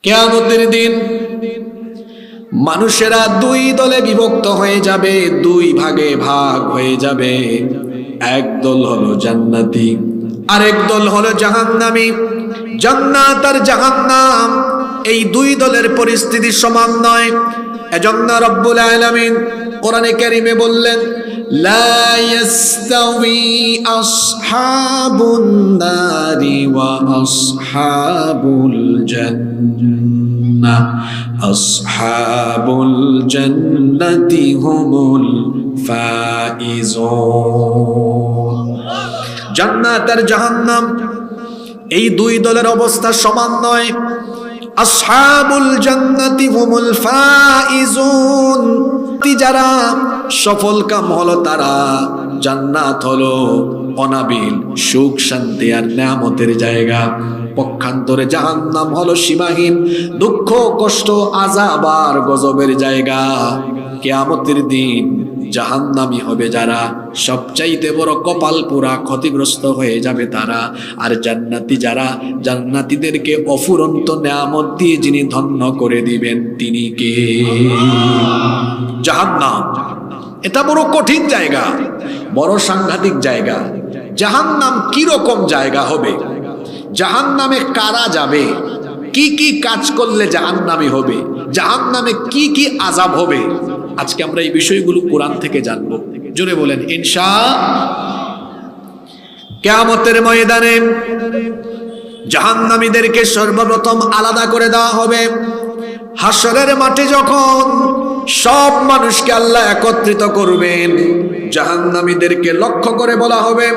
কিয়ামতের দিন মানুষেরা দুই দলে বিভক্ত হয়ে যাবে, দুই ভাগে ভাগ হয়ে যাবে। এক দল হলো জান্নাতি, আরেক দল হলো জাহান্নামী। জান্নাত আর জাহান্নাম এই দুই দলের পরিস্থিতি সমান নয়। এজন্য রব্বুল আলামিন কোরআনে কারীমে বললেন, লা ইয়াস্তাউই আসহাবুন নারি ওয়া আসহাবুল জান্নাহ, আসহাবুল জান্নাতি হুমুল ফাইজুন। জান্নাত আর জাহান্নাম এই দুই দলের অবস্থা সমান নয়। আসহাবুল জান্নাতি হুমুল ফাইজুন, যারা সফল কাম হলো তারা। জান্নাত হলো অনাবিল সুখ শান্তি আর নিয়ামতের জায়গা, পক্ষান্তরে জাহান্নাম হলো সীমাহীন দুঃখ কষ্ট আযাব আর গজবের জায়গা। কিয়ামতের দিন জাহান্নামী হবে যারা, সবচাইতে বড় কপাল পোড়া ক্ষতিগ্রস্ত হয়ে যাবে তারা। আর জান্নাতি যারা, জান্নাতীদেরকে অফুরন্ত নিয়ামত দিয়ে যিনি ধন্য করে দিবেন তিনি কে? জাহান্নাম। এটা বড় কঠিন জায়গা, বড় সাংঘাতিক জায়গা। জাহান্নাম কি রকম জায়গা হবে? জাহান্নামে কারা যাবে? কি কি কাজ করলে জাহান্নামী হবে? জাহান্নামে কি কি আযাব হবে? আজকে আমরা এই বিষয়গুলো কোরআন থেকে জানবো। জোরে বলেন ইনশাআল্লাহ। কিয়ামতের ময়দানে জাহান্নামীদেরকে সর্বপ্রথম আলাদা করে দেওয়া হবে। হাসরের মাঠে যখন সব মানুষকে আল্লাহ একত্রিত করবেন, জাহান্নামীদেরকে লক্ষ্য করে বলা হবে,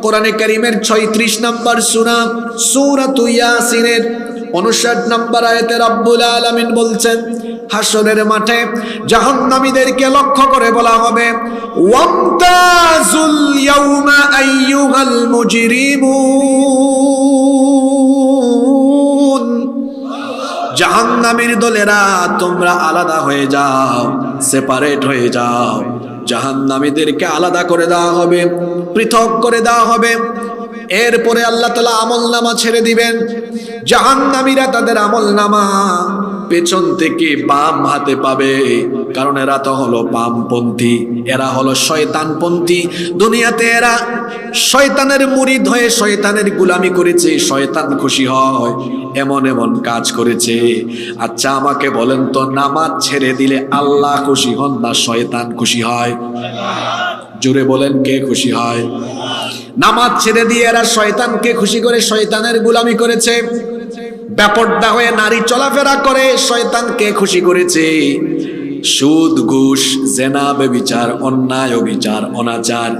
কোরআনে কারীমের 36 নম্বর সূরা সূরাতুল ইয়াসিনের 59 নম্বর আয়াতে রব্বুল আলামিন বলছেন, হাসরের মাঠে জাহান্নামীদেরকে লক্ষ্য করে বলা হবে, ওয়ামতাজুল ইয়াউমা আইয়ুহাল মুজরিমুন। জাহান্নামীর দলেরা তোমরা আলাদা হয়ে যাও, সেপারেট হয়ে যাও। জাহান্নামীদেরকে আলাদা করে দেওয়া হবে, পৃথক করে দেওয়া হবে। এরপরে আল্লাহ তাআলা আমলনামা ছেড়ে দিবেন। জাহান্নামীরা তাদের আমলনামা পেছন থেকে বাম হাতে পাবে, কারণ এরা তো হলো বামপন্থী, এরা হলো শয়তানপন্থী। দুনিয়াতে এরা শয়তানের মুরিদ হয়ে শয়তানের গোলামি করেছে, শয়তান খুশি হয় এমন এমন কাজ করেছে। আচ্ছা আমাকে বলেন তো, নামাজ ছেড়ে দিলে আল্লাহ খুশি হন না শয়তান খুশি হয়? জোরে বলেন কে খুশি হয়? নামাজ ছেড়ে দিয়ে এরা শয়তানকে খুশি করে শয়তানের গোলামি করেছে। বেপরদা হয়ে নারী চলাফেরা করে শয়তানকে খুশি করেছে। সুদ ঘুষ জেনা ব্যভিচার অন্যায় অবিচার অনাচার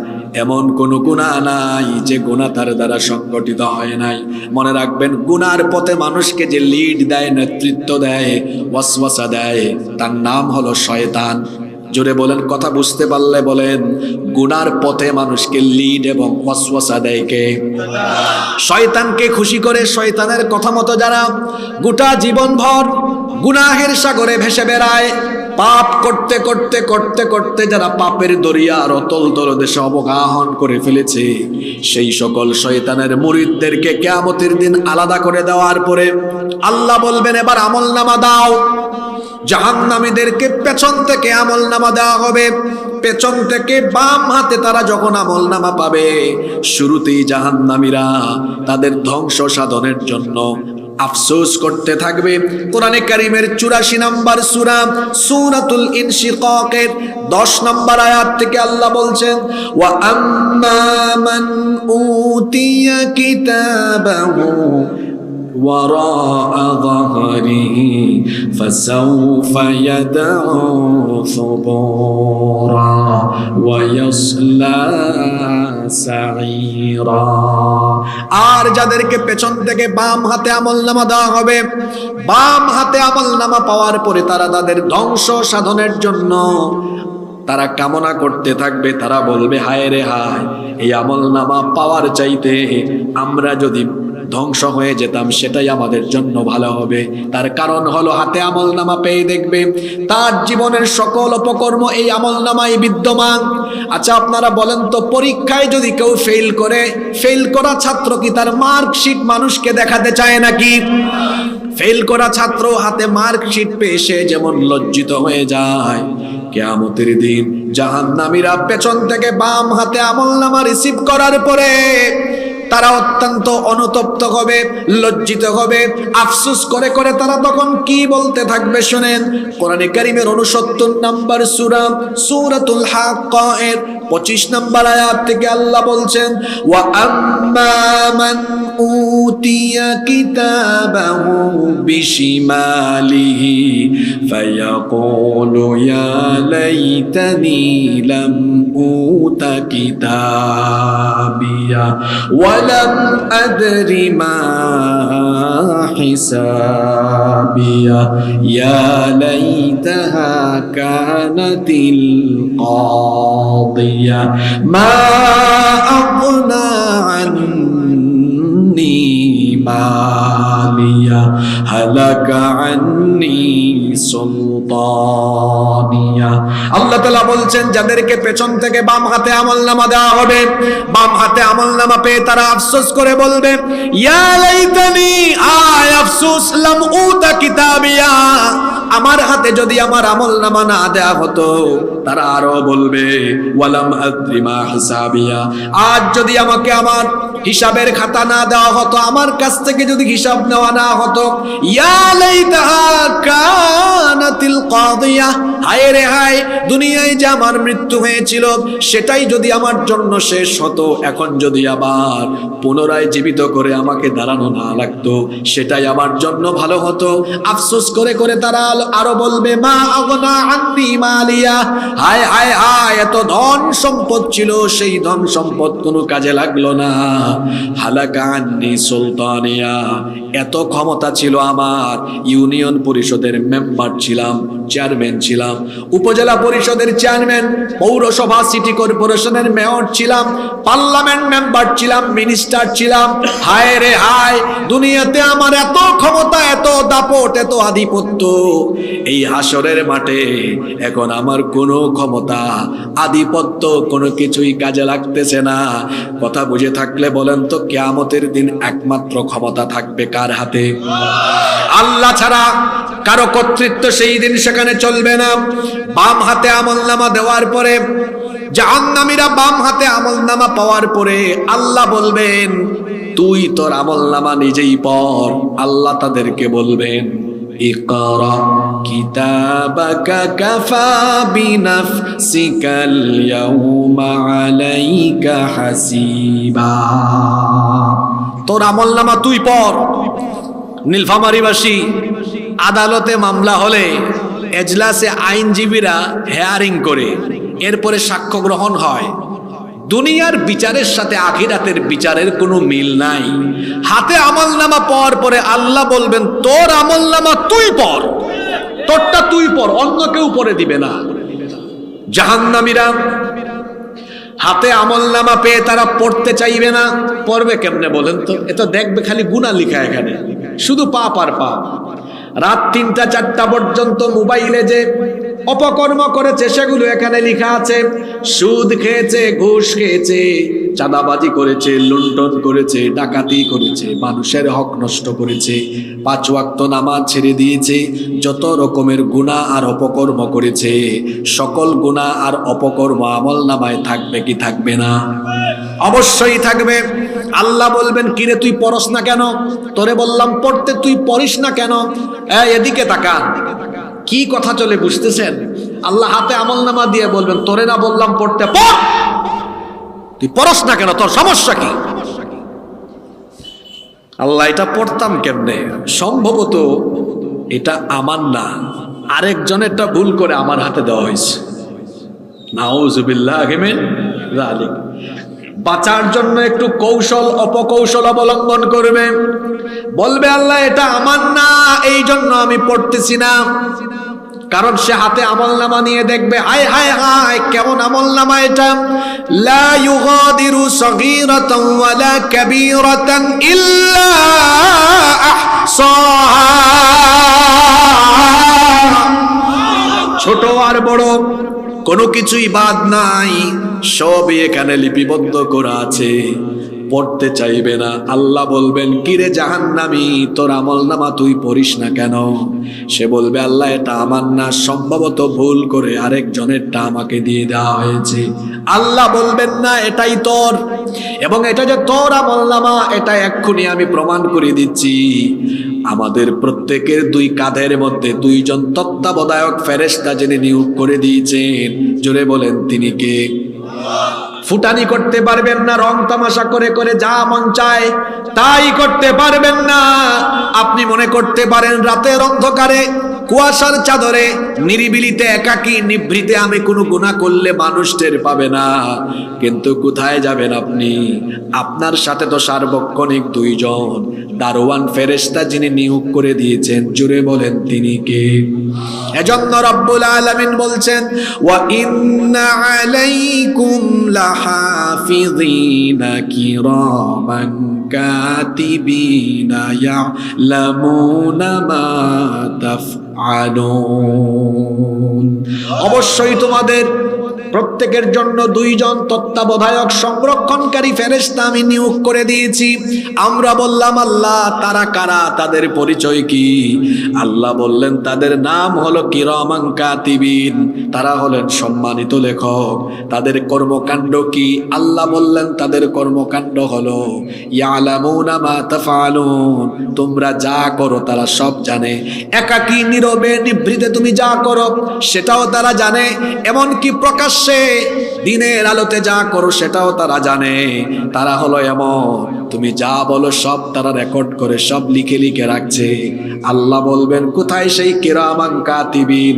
এমন কোন গুনাহ নাই যে গুনাহ তার দ্বারা সংগঠিত হয় নাই। মনে রাখবেন, গুনার পথে মানুষকে যে লিড দেয়, নেতৃত্ব দেয়, ওয়াসওয়াসা দেয়, তার নাম হলো শয়তান। জোরে বলেন, কথা বুঝতে পারলে বলেন। গুনার পথে মানুষকে লিড এবং ওয়াসওয়াসা দেয় কে? শয়তানকে খুশি করে শয়তানের কথা মতো যারা গোটা জীবনভর গুনাহের সাগরে ভেসে বেড়ায়, পাপ করতে করতে করতে করতে যারা পাপের দরিয়ার অতল তলদেশে অবগাহন করে ফেলেছে, সেই সকল শয়তানের মুরিদদেরকে কিয়ামতের দিন আলাদা করে দেওয়ার পরে আল্লাহ বলবেন, এবার আমলনামা দাও। জাহান্নামীদেরকে পেছন থেকে আমলনামা দেওয়া হবে। পেছন থেকে বাম হাতে তারা যখন আমলনামা পাবে, শুরুতেই জাহান্নামীরা তাদের ধ্বংস সাধনের জন্য আফসোস করতে থাকবে। কোরআনে কারীমের 84 নম্বর সূরা সূরাতুল ইনশিকাকের 10 নম্বর আয়াত থেকে আল্লাহ বলছেন, ওয়া আম্মা মান উতিয়া কিতাবাহু وراء ظهره فسوف يدعو ثبورا ويصلى سعيرا। আর যাদেরকে পেছন থেকে বাম হাতে আমলনামা দেওয়া হবে, বাম হাতে আমলনামা পাওয়ার পরে তারা তাদের ধ্বংস সাধনের জন্য তারা কামনা করতে থাকবে। তারা বলবে, হায় রে হায়, এই আমলনামা পাওয়ার চাইতে আমরা যদি ধ্বংস হয়ে যেতাম সেটাই আমাদের জন্য ভালো হবে। তার কারণ হলো হাতে আমলনামা পেয়ে দেখবে তার জীবনের সকল অপকর্ম এই আমলনামায় বিদ্যমান। আচ্ছা আপনারা বলেন তো, পরীক্ষায় যদি কেউ ফেল করে, ফেল করা ছাত্র কি তার মার্কশিট মানুষকে দেখাতে চায় নাকি? ফেল করা ছাত্র হাতে মার্কশিট পেয়ে সে যেমন লজ্জিত হয়ে যায়, কিয়ামতের দিন জাহান্নামীরা পেছন থেকে বাম হাতে আমলনামা রিসিভ করার পরে তারা অত্যন্ত অনুতপ্ত হবে, লজ্জিত হবে, আফসোস করে করে তারা তখন কি বলতে থাকবে শুনেন। কোরআনে কারীমের 69 নম্বর সূরা সূরাতুল হাক্কা এর 25 নম্বর আয়াত থেকে আল্লাহ বলছেন, ওয়া আম্মা মান উতিয়া কিতাবাহু বিশিমালিহি ফায়াকুলু ইয়া লাইতানি লাম উতা কিতাবিয়া ওয়ালাম আদরি মা হিসাবিয়া ইয়া লাইতাহা কানাতিল কাদিয়া মা আগনা আন্নি মালিয়া হালাকা আন্নি সুলতানিয়া। আল্লাহ তাআলা বলছেন যাদেরকে পেছন থেকে বাম হাতে আমলনামা দেওয়া হবে, বাম হাতে আমলনামা পেয়ে তারা আফসোস করে বলবে, ইয়া লাইতানি, আয় আফসোস, লাম উতা কিতাবিয়া, আমার হাতে যদি আমার আমলনামা না দেয়া হতো। তারা আরো বলবে, ওয়ালাম আদরি মা হিসাবিয়া, আজ যদি আমাকে আমার হিসাবের খাতা না দেওয়া হতো, আমার কাছ থেকে যদি হিসাব নেওয়া না হতো, ইয়া লাইতাহা কানাতিল কাদিয়া, হায় রে হায়, দুনিয়ায় যে আমার মৃত্যু হয়েছিল সেটাই যদি আমার জন্য শেষ হতো, এখন যদি আবার পুনরায় জীবিত করে আমাকে দাঁড়ানো না লাগতো সেটাই আমার জন্য ভালো হতো। আফসোস করে করে তারা আরো বলবে, মা আগনা আন্নি মালিয়া, হায় হায় হায়, এত ধন সম্পদ ছিল, সেই ধন সম্পদ কোনো কাজে লাগলো না। হালাকা আন্নি সুলতানিয়া, এত ক্ষমতা ছিল আমার, ইউনিয়ন পরিষদের মেম্বার ছিলাম, চেয়ারম্যান ছিলাম, উপজেলা পরিষদের চেয়ারম্যান, পৌরসভা সিটি কর্পোরেশনের মেয়র ছিলাম, পার্লামেন্ট মেম্বার ছিলাম, মিনিস্টার ছিলাম, হায় রে হায়, দুনিয়াতে আমার এত ক্ষমতা, এত দাপট, এত আধিপত্য, এই হাসরের মাঠে এখন আমার কোনো ক্ষমতা, আধিপত্য কোনো কিছুই কাজে লাগতেছে না। কথা বুঝে থাকলে বলেন তো, কিয়ামতের দিন একমাত্র ক্ষমতা থাকবে কার হাতে? আল্লাহ ছাড়া কারো কর্তৃত্ব সেই দিন সেখানে চলবে না। বাম হাতে আমলনামা দেওয়ার পরে জাহান্নামীরা বাম হাতে আমলনামা পাওয়ার পরে আল্লাহ বলবেন, তুই তোর আমলনামা নিজেই পড়। আল্লাহ তাদেরকে বলবেন, ইকরা কিতাবাকা কাফা বিনাফসিকাল ইয়াউমা আলাইকা হাসিবা, তোর আমলনামা তুই পড়। নীলফামারীবাসী আদালতে মামলা হলে এজলাসে আইনজীবীরা হেয়ারিং করে এরপরে সাক্ষ্য গ্রহণ হয়। দুনিয়ার বিচারের সাথে আখিরাতের বিচারের কোনো মিল নাই। হাতে আমলনামা পাওয়ার পরে আল্লাহ বলবেন, তোর আমলনামা তুই পড়, তোরটা তুই পড়, অন্য কেউ পড়ে দিবে না। জাহান্নামীরা হাতে আমলনামা পেয়ে তারা পড়তে চাইবে না। পড়বে কেমনে বলেন তো? এটা দেখবে খালি গুনাহ লেখা, এখানে শুধু পাপ আর পাপ। রাত 3টা 4টা পর্যন্ত মোবাইলে যে অপকর্ম করেছে সেগুলো এখানে লেখা আছে। সুদ খেয়েছে, ঘুষ খেয়েছে, চাঁদাবাজি করেছে, লুণ্ঠন করেছে, ডাকাতি করেছে, মানুষের হক নষ্ট করেছে, 5 ওয়াক্ত নামাজ ছেড়ে দিয়েছে, যত রকমের গুনাহ আর অপকর্ম করেছে, সকল গুনাহ আর অপকর্ম আমলনামায় থাকবে কি থাকবে না? অবশ্যই থাকবে। আল্লাহ বলবেন, কিরে তুই পড়স না কেন? তোরে বললাম পড়তে, তুই পড়িস না কেন? এদিকে তাকান, কি কথা চলে বুঝতেছেন? আল্লাহ হাতে আমলনামা দিয়ে বলবেন, তোরে না বললাম পড়তে, পড়, তুই পড়স না কেন, তোর সমস্যা কি? আল্লাহ, এটা পড়তাম কেমনে? সম্ভবত এটা আমার না, আরেকজনেরটা ভুল করে আমার হাতে দেওয়া হয়েছে। নাউযুবিল্লাহি মিন যালিক। বাঁচার জন্য একটু কৌশল অপকৌশল অবলম্বন করবে, বলবে আল্লাহ এটা আমার না, এই জন্য আমি পড়তেছি না। কারণ সে হাতে আমলনামা নিয়ে দেখবে, হায় হায় হায়, কেমন আমলনামা এটা! লা ইউগাদিরু সগীরাতান ওয়ালা কাবীরাতান ইল্লা আহসাহা। ছোট আর বড় কোনো কিছুই বাদ নাই, সবই এখানে লিপিবদ্ধ করা আছে, পড়তে চাইবে না। আল্লাহ বলবেন, কিরে জাহান্নামী, তোর আমলনামা তুই পড়িস না কেন? সে বলবে, আল্লাহ এটা আমার না, সম্ভবত ভুল করে আরেকজনেরটা আমাকে দিয়ে দেওয়া হয়েছে। আল্লাহ বলবেন, না, এটাই তোর, এবং এটা যে তোর আমলনামা এটা এক্ষুনি আমি প্রমাণ করে দিচ্ছি। আমাদের প্রত্যেকের দুই কাঁধের মধ্যে দুইজন তত্ত্বাবধায়ক ফেরেশতা যিনি নিয়োগ করে দিয়েছেন, জোরে বলেন তিনি কে? ফুটানি করতে পারবেন না, রং তামাশা করে করে যা মন চায় তাই করতে পারবেন না। আপনি মনে করতে পারেন রাতের অন্ধকারে কুয়াশার চাদরে নিরিবিলিতে একাকী নিভৃতে আমি কোনো গুনাহ করলে মানুষ টের পাবে না, কিন্তু কোথায় যাবেন আপনি? আপনার সাথে তো সার্বক্ষণিক দুইজন দারোয়ান ফেরেশতা যিনি নিয়োগ করে দিয়েছেন, জুড়ে বলেন তিনি কে? এজন্য রব্বুল আলামিন বলছেন, ওয়া ইন্না আলাইকুম লাহাফিযিনা কিরামান কাতিবিনা ইয়ালামুনা মা তাফআলুন। অবশ্যই তোমাদের প্রত্যেকের জন্য দুইজন তত্ত্বাবধায়ক সংরক্ষণকারী ফেরেশতা আমি নিয়োগ করে দিয়েছি। আমরা বললাম, আল্লাহ তারা কারা, তাদের পরিচয় কি? আল্লাহ বললেন, তাদের নাম হলো কিরামান কাতিবিন, তারা হলেন সম্মানিত লেখক। তাদের কর্মকাণ্ড কি? আল্লাহ বললেন, তাদের কর্মকাণ্ড হলো ইয়ালামুনা মা তাফআলুন, তোমরা যা করো তারা সব জানে। একাকী নীরবে নিভৃতে তুমি যা করো সেটাও তারা জানে, এমনকি প্রকাশ দিনের আলোতে যা করো সেটাও তারা জানে। তারা হলো এমন, তুমি যা বলো সব তারা রেকর্ড করে সব লিখে লিখে রাখছে। আল্লাহ বলবেন, কোথায় সেই কিরামান কাতিবিন?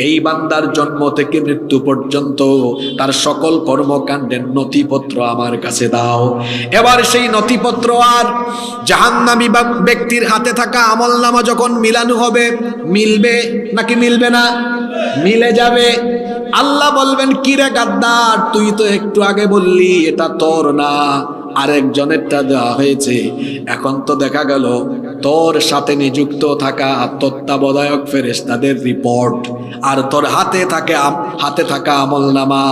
এই বান্দার জন্ম থেকে মৃত্যু পর্যন্ত তার সকল কর্মকাণ্ডের নথিপত্র আমার কাছে দাও। এবার সেই নথিপত্র আর জাহান্নামী ব্যক্তির হাতে থাকা আমলনামা যখন মিলানো হবে, মিলবে নাকি মিলবে না? মিলে যাবে। আল্লাহ বলবেন, কিরে গাদ্দার, তুই তো একটু আগে বললি এটা তোর না, আরেকজনেরটা দেওয়া হয়েছে। এখন তো দেখা গেল তোর সাথে নিযুক্ত থাকা তত্ত্বাবধায়ক ফেরেশতাদের রিপোর্ট আর তোর হাতে থাকা আমলনামা,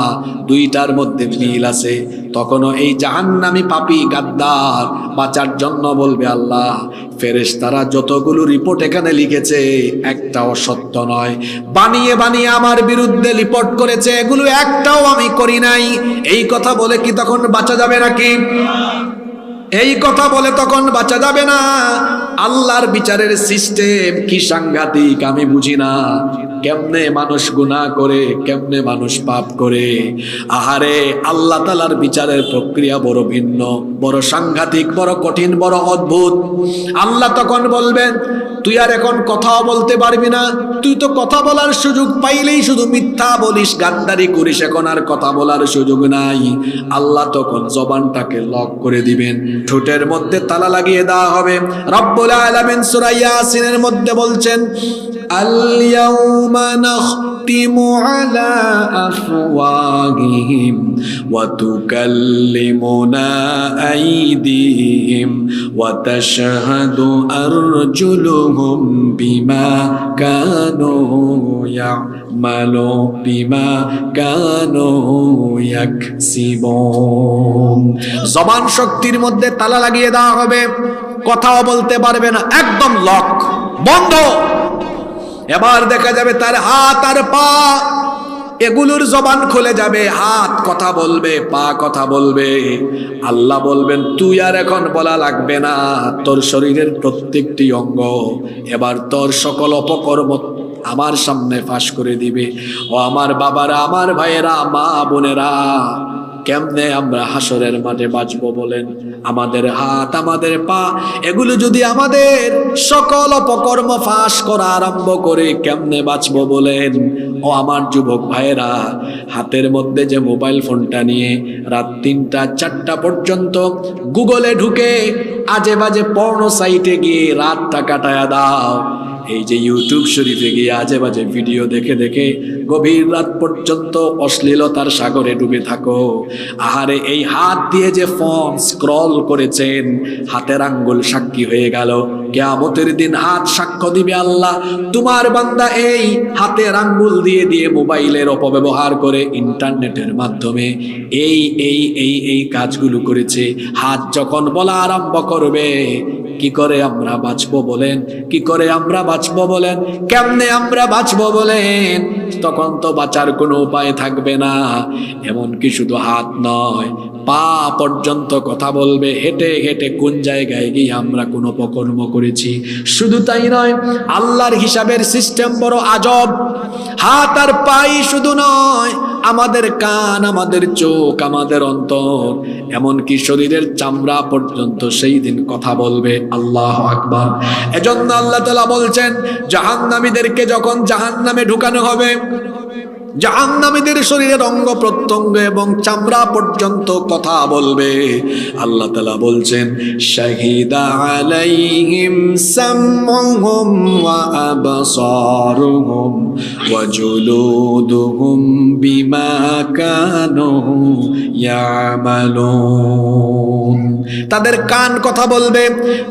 দুইটার মধ্যে মিল আছে। তখনও এই জাহান্নামী পাপী গাদ্দার বাঁচার জন্য বলবে, আল্লাহ ফেরেশতারা যতগুলো রিপোর্ট এখানে লিখেছে একটাও সত্য নয়, বানিয়ে বানিয়ে আমার বিরুদ্ধে রিপোর্ট করেছে, এগুলো একটাও আমি করি নাই। এই কথা বলে কি তখন বাঁচা যাবে নাকি? এই কথা বলে তখন বাঁচা যাবে না। আল্লাহর বিচারের সিস্টেম কি সাংঘাতিক আমি বুঝি না। কেমনে মানুষ গুনাহ করে, কেমনে মানুষ পাপ করে। আহারে, আল্লাহ তাআলার বিচারের প্রক্রিয়া বড় ভিন্ন, বড় সাংঘাতিক, বড় কঠিন, বড় অদ্ভুত। আল্লাহ তখন বলবেন, তুই আর এখন কথাও বলতে পারবি না, তুই তো কথা বলার সুযোগ পাইলেই শুধু মিথ্যা বলিস, গাদ্দারি করিস, এখন আর কথা বলার সুযোগ নাই। আল্লাহ তখন জবানটাকে লক করে দিবেন, ঠোঁটের মধ্যে তালা লাগিয়ে দেওয়া হবে। রব্বুল আলামিন সূরা ইয়াসিনের মধ্যে বলছেন, আল-ইয়াউমা নাখতিমু আলা আফওয়াহিহিম ওয়া তুকাল্লিমুনা আইদিহিম ওয়া তাশহাদু আরজুলুহুম বিমা কানু ইয়ামালু বিমা কানু ইয়াকসিবুন। জবান শক্তির মধ্যে তালা লাগিয়ে দেওয়া হবে, কথাও বলতে পারবে না, একদম লক, বন্ধ। এবার দেখা যাবে তার হাত আর পা, এগুলোর জবান খুলে যাবে, হাত কথা বলবে, পা কথা বলবে। আল্লাহ বলবেন, তুই আর এখন বলা লাগবে না, তোর শরীরের প্রত্যেকটি অঙ্গ এবার তোর সকল অপকর্ম আমার সামনে ফাঁস করে দিবে। ও আমার বাবারা, আমার ভাইয়েরা, মা বোনেরা, কেমনে আমরা হাসরের মাঠে বাঁচবো বলেন? আমাদের হাত, আমাদের পা, এগুলো যদি আমাদের সকল অপকর্ম ফাঁস করা আরম্ভ করে, কেমনে বাঁচবো বলেন? ও আমার যুবক ভাইয়েরা, হাতের মধ্যে যে মোবাইল ফোনটা নিয়ে রাত 3টা 4টা পর্যন্ত গুগলে ঢুকে আজে বাজে পর্নো সাইটে গিয়ে রাতটা কাটায়া দাও, এই যে ইউটিউব শরীফে গিয়ে আজে বাজে ভিডিও দেখে দেখে গভীর রাত পর্যন্ত অশ্লীলতার সাগরে ডুবে থাকো। আহারে এই হাত দিয়ে যে ফোন স্ক্রল করেছেন, হাতের আঙ্গুল সাক্ষী হয়ে গেল। কিয়ামতের দিন হাত সাক্ষ্য দিবে, আল্লাহ তোমার বান্দা এই হাতের আঙ্গুল দিয়ে দিয়ে মোবাইলের অপব্যবহার করে ইন্টারনেটের মাধ্যমে এই এই এই এই কাজগুলো করেছে। হাত যখন বলা আরম্ভ করবে, কি করে আমরা বাঁচবো বলেন? কি করে আমরা বাঁচবো বলেন? কেমনে আমরা বাঁচবো বলেন? তখন তো বাঁচার কোনো উপায় থাকবে না। এমনকি শুধু হাত নয়, পা পর্যন্ত কথা বলবে, হেঁটে হেঁটে কোন জায়গায় গিয়ে আমরা কোনো অপকর্ম করেছি। শুধু তাই নয়, আল্লাহর হিসাবের সিস্টেম বড় আজব। হাত আর পাই শুধু নয়, আমাদের কান, আমাদের চোখ, আমাদের অন্তর, এমনকি শরীরের চামড়া পর্যন্ত সেই দিন কথা বলবে। আল্লাহু আকবার। এজন্য আল্লাহ তাআলা বলছেন, জাহান্নামীদেরকে যখন জাহান্নামে ঢুকানো হবে, জাহান্নামীদের শরীরের অঙ্গ প্রত্যঙ্গ এবং চামড়া পর্যন্ত কথা বলবে। আল্লাহ তাআলা বলছেন, শাহিদা আলাইহিম সামউহুম ওয়া আবসারুহুম ওয়া জুলুদুহুম বিমা কানু ইয়ামালুন। তাদের কান কথা বলবে,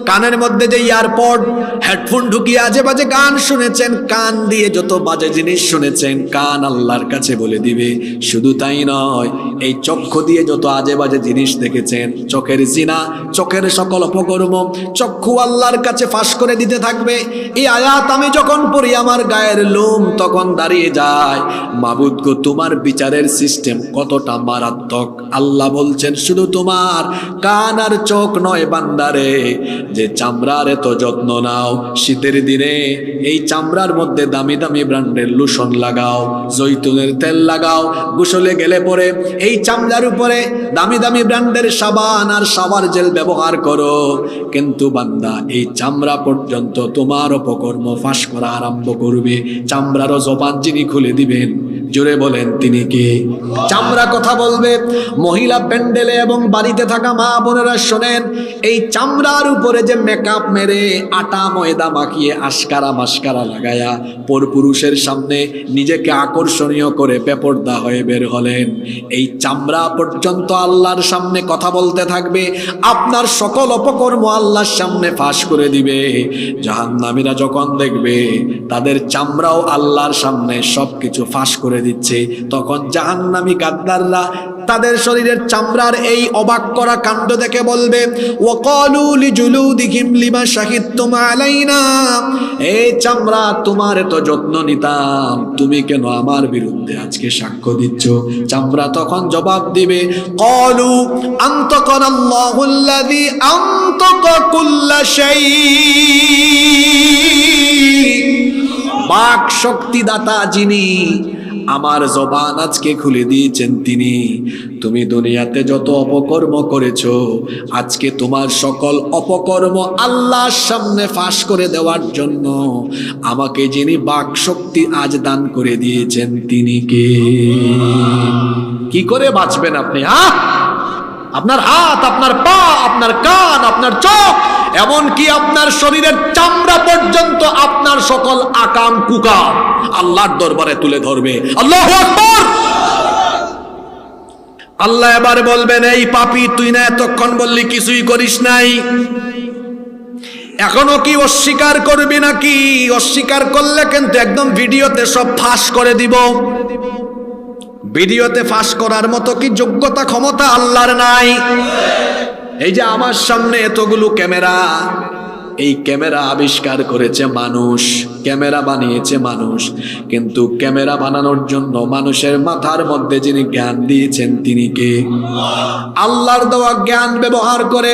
কানের মধ্যে যে ইয়ারপড, হেডফোন ঢুকিয়ে আজে বাজে গান শুনেছেন, কান দিয়ে যত বাজে জিনিস শুনেছেন, কান আল্লাহর কাছে বলে দিবে। শুধু তাই নয়, এই চক্ষু দিয়ে যত আজে বাজে জিনিস দেখেছেন, চোখের জিনা, চোখের সকল অপকর্ম, চক্ষু আল্লাহর কাছে ফাঁস করে দিতে থাকবে। এই আয়াত আমি যখন পড়ি আমার গায়ের লোম তখন দাঁড়িয়ে যায়। মাবুদ গো, তোমার বিচারের সিস্টেম কতটা মারাত্মক। আল্লাহ বলছেন, শুধু তোমার কান আর চোখ নয় বান্দারে, যে চামড়ার এত যত্ন নাও, শীতের দিনে এই চামড়ার মধ্যে দামি দামি ব্র্যান্ডের লোশন লাগাও, জৈতুনের তেল লাগাও, গোসলে গেলে পরে এই চামড়ার উপরে দামি দামি ব্র্যান্ডের সাবান আর শাওয়ার জেল ব্যবহার করো। কিন্তু বান্দা, এই চামড়া পর্যন্ত তোমার অপকর্ম ফাঁস করা আরম্ভ করবে। চামড়ারও জবান যিনি খুলে দিবেন, জোরে বলেন তিনি কে? চামড়া কথা বলবে। মহিলা প্যান্ডেলে এবং বাড়িতে থাকা মা বোনেরা শোনেন, এই চামড়ার উপরে যে মেকআপ মেরে, আটা ময়দা মাখিয়ে, আশকারা মাস্কারা লাগায়া পরপুরুষের সামনে নিজেকে আকর্ষণীয় করে বেপরদা হয়ে বের হলেন, এই চামড়া পর্যন্ত আল্লাহর সামনে কথা বলতে থাকবে। আপনার সকল অপকর্ম আল্লাহর সামনে ফাঁস করে দিবে। জাহান্নামীরা যখন দেখবে তাদের চামড়াও আল্লাহর সামনে সবকিছু ফাঁস করে দিচ্ছে, তখন জাহান্নামী গাদ্দাররা তাদের শরীরের চামড়ার এই অবাক করা কাণ্ড দেখে বলবে, ওয়াকালু লিজুলুদিহিম লিমা শাহিদতুম আলাইনা। এই চামড়া, তোমার এত যত্ন নিতাম, তুমি কেন আমার বিরুদ্ধে আজকে সাক্ষ্য দিচ্ছ? চামড়া তখন জবাব দিবে, ক্বালু আনতাকানাল্লাহুল্লাযী আনতাকা কুল্লা শাই। বাক শক্তিদাতা যিনি, আমার জবান আজকে খুলে দিয়েছেন তিনি। তুমি দুনিয়াতে যত অপকর্ম করেছো, আজকে তোমার সকল অপকর্ম আল্লাহর সামনে ফাঁস করে দেওয়ার জন্য আমাকে যিনি বাক শক্তি আজ দান করে দিয়েছেন তিনি কে? কি করে বাঁচবেন আপনি? আপনার হাত, আপনার পা, আপনার কান, আপনার চোখ, এমনকি আপনার শরীরের চামড়া পর্যন্ত আপনার সকল আকাম কুকাম আল্লাহর দরবারে তুলে ধরবে। আল্লাহু আকবার। আল্লাহ এবার বলবেন, এই পাপী, তুই না এতক্ষণ বললি কিছুই করিস নাই, এখনো কি অস্বীকার করবি নাকি? অস্বীকার করলে কিন্তু একদম ভিডিওতে সব ফাঁস করে দিব। ভিডিওতে ফাঁস করার মতো কি যোগ্যতা ক্ষমতা আল্লাহর নাই? এই যে আমার সামনে এতগুলো ক্যামেরা, এই ক্যামেরা আবিষ্কার করেছে মানুষ, ক্যামেরা বানিয়েছে মানুষ, কিন্তু ক্যামেরা বানানোর জন্য মানুষের মাথার মধ্যে যিনি জ্ঞান দিয়েছেন তিনি কে? আল্লাহর দেওয়া জ্ঞান ব্যবহার করে